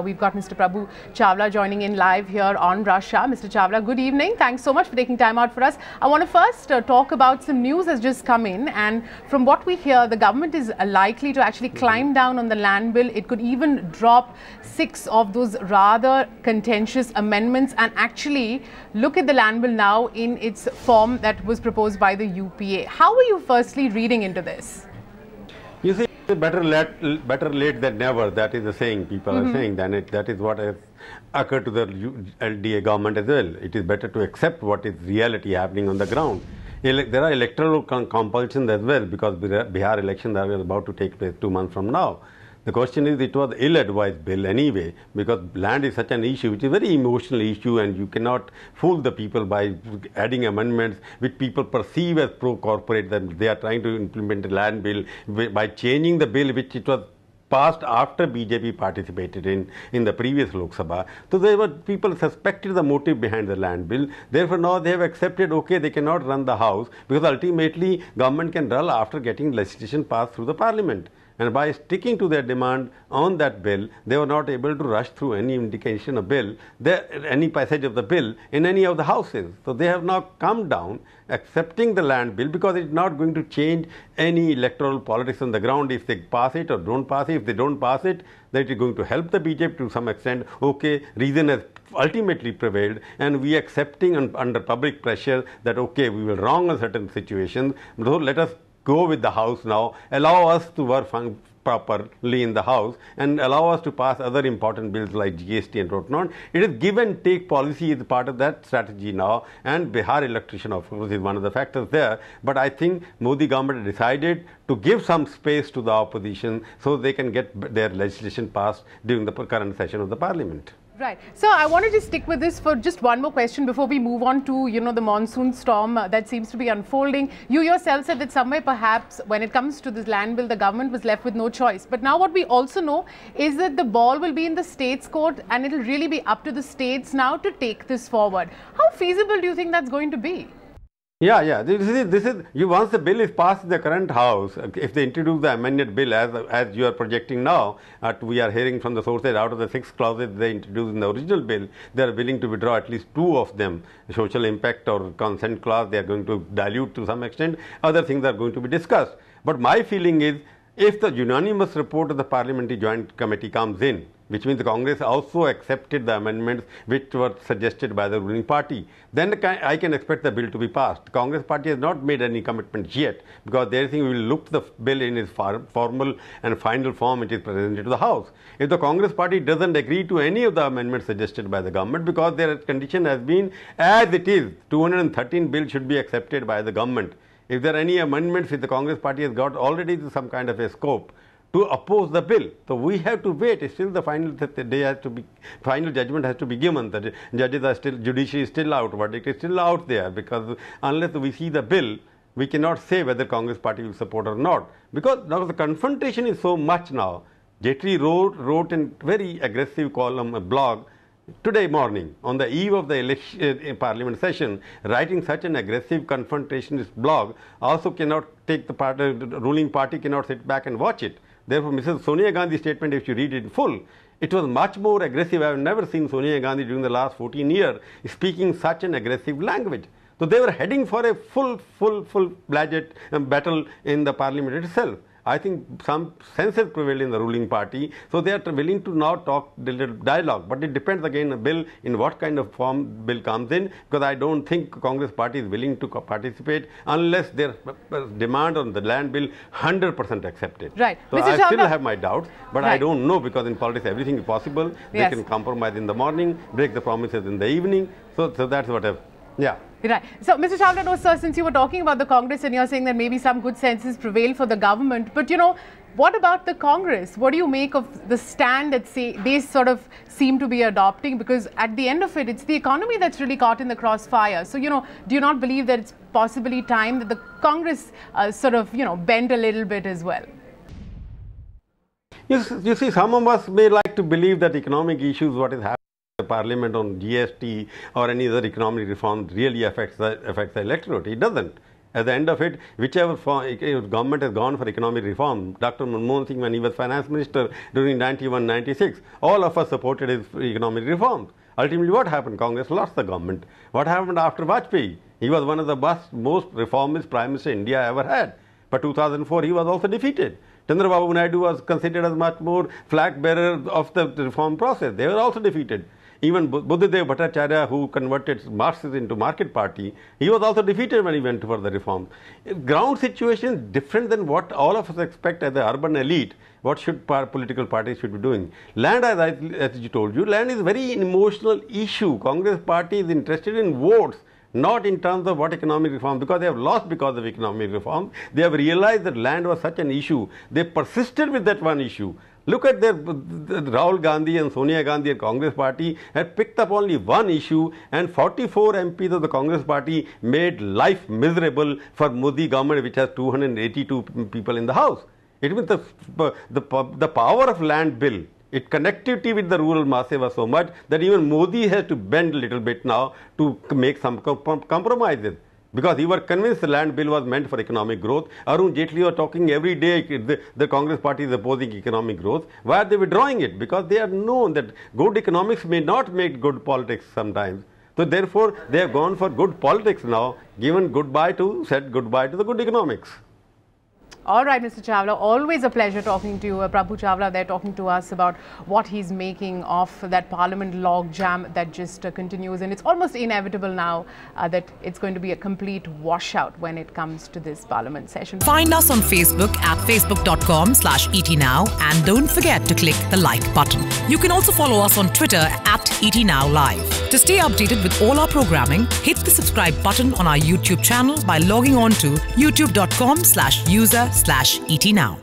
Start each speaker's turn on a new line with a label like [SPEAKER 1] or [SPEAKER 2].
[SPEAKER 1] We've got Mr. Prabhu Chawla joining in live here on Russia. Mr. Chawla, good evening. Thanks so much for taking time out for us. I want to first talk about some news that's just come in, and from what we hear, the government is likely to actually climb down on the land bill. It could even drop 6 of those rather contentious amendments and actually look at the land bill now in its form that was proposed by the UPA. How are you firstly reading into this?
[SPEAKER 2] You see, better late than never. That is the saying people are saying. That is what has occurred to the LDA government as well. It is better to accept what is reality happening on the ground. There are electoral compulsions as well, because Bihar elections are about to take place 2 months from now. The question is, it was ill-advised bill anyway, because land is such an issue, which is a very emotional issue, and you cannot fool the people by adding amendments which people perceive as pro-corporate, that they are trying to implement a land bill by changing the bill which it was passed after BJP participated in the previous Lok Sabha. So people suspected the motive behind the land bill. Therefore, now they have accepted, okay, they cannot run the house, because ultimately government can run after getting legislation passed through the parliament. And by sticking to their demand on that bill, they were not able to rush through any indication of bill, any passage of the bill in any of the houses. So they have now come down accepting the land bill, because it's not going to change any electoral politics on the ground if they pass it or don't pass it. If they don't pass it, then it is going to help the BJP to some extent. Okay, reason has ultimately prevailed, and we are accepting under public pressure that, okay, we were wrong in certain situations. So let us go with the House now, allow us to work properly in the House, and allow us to pass other important bills like GST and whatnot. It is give and take policy is part of that strategy now, and Bihar electrician, of course, is one of the factors there. But I think Modi government decided to give some space to the opposition so they can get their legislation passed during the current session of the parliament.
[SPEAKER 1] Right. So I wanted to stick with this for just one more question before we move on to, the monsoon storm that seems to be unfolding. You yourself said that somewhere perhaps when it comes to this land bill, the government was left with no choice. But now what we also know is that the ball will be in the states' court, and it will really be up to the states now to take this forward. How feasible do you think that's going to be?
[SPEAKER 2] Yeah. This is once the bill is passed in the current House, if they introduce the amended bill as you are projecting now, we are hearing from the sources, out of the 6 clauses they introduced in the original bill, they are willing to withdraw at least 2 of them. Social impact or consent clause, they are going to dilute to some extent. Other things are going to be discussed. But my feeling is, if the unanimous report of the Parliamentary Joint Committee comes in, which means the Congress also accepted the amendments which were suggested by the ruling party, then I can expect the bill to be passed. The Congress party has not made any commitments yet, because they think we will look the bill in its formal and final form it is presented to the House. If the Congress party doesn't agree to any of the amendments suggested by the government, because their condition has been as it is, 213 bill should be accepted by the government. If there are any amendments which the Congress party has got already some kind of a scope to oppose the bill, so we have to wait. It's still the final judgment has to be given. The judges are still, judiciary is still out, verdict is still out there, because unless we see the bill, we cannot say whether Congress party will support or not, because now the confrontation is so much now. Jaitley wrote in very aggressive column, a blog, today morning, on the eve of the election parliament session, writing such an aggressive confrontationist blog also cannot take the ruling party cannot sit back and watch it. Therefore, Mrs. Sonia Gandhi's statement, if you read it in full, it was much more aggressive. I have never seen Sonia Gandhi during the last 14 years speaking such an aggressive language. So they were heading for a full-fledged battle in the parliament itself. I think some sense has prevailed in the ruling party, so they are willing to now talk dialogue. But it depends again on bill, in what kind of form bill comes in, because I don't think Congress party is willing to participate unless their demand on the land bill 100% accepted.
[SPEAKER 1] Right.
[SPEAKER 2] So
[SPEAKER 1] Mr.
[SPEAKER 2] I
[SPEAKER 1] Chawla,
[SPEAKER 2] still have my doubts, but
[SPEAKER 1] right.
[SPEAKER 2] I don't know, because in politics everything is possible. They can compromise in the morning, break the promises in the evening. So that's what I've, yeah.
[SPEAKER 1] Right. So, Mr. Chawla, no, sir, since you were talking about the Congress and you're saying that maybe some good senses prevail for the government, but what about the Congress? What do you make of the stand that they sort of seem to be adopting? Because at the end of it, it's the economy that's really caught in the crossfire. So, do you not believe that it's possibly time that the Congress sort of, bend a little bit as well?
[SPEAKER 2] You see, some of us may like to believe that economic issues, what is happening in the parliament on GST or any other economic reform, really affects the electorate. It doesn't. At the end of it, whichever government has gone for economic reform, Dr. Manmohan Singh, when he was finance minister during 91-96, all of us supported his economic reforms. Ultimately, what happened? Congress lost the government. What happened after Vajpayee? He was one of the most reformist prime minister India ever had. But 2004, he was also defeated. Chandrababu Naidu was considered as much more flag bearer of the reform process. They were also defeated. Even Buddhadev Bhattacharya, who converted Marxism into market party, he was also defeated when he went for the reforms. Ground situation is different than what all of us expect as the urban elite. What should political parties should be doing? Land, as you told you, land is a very emotional issue. Congress party is interested in votes, not in terms of what economic reform, because they have lost because of economic reform. They have realized that land was such an issue. They persisted with that one issue. Look at Rahul Gandhi and Sonia Gandhi and Congress party had picked up only one issue, and 44 MPs of the Congress party made life miserable for Modi government, which has 282 people in the house. It means the power of land bill, its connectivity with the rural masses was so much that even Modi has to bend a little bit now to make some compromises. Because he was convinced the land bill was meant for economic growth. Arun Jaitley was talking every day, the Congress party is opposing economic growth. Why are they withdrawing it? Because they have known that good economics may not make good politics sometimes. So therefore, they have gone for good politics now, said goodbye to the good economics.
[SPEAKER 1] All right, Mr. Chawla, always a pleasure talking to you. Prabhu Chawla there talking to us about what he's making of that parliament log jam that just continues. And it's almost inevitable now that it's going to be a complete washout when it comes to this parliament session.
[SPEAKER 3] Find us on Facebook at facebook.com/ETNow, and don't forget to click the like button. You can also follow us on Twitter at ETNowLive. To stay updated with all our programming, hit the subscribe button on our YouTube channel by logging on to youtube.com/user/ETNow.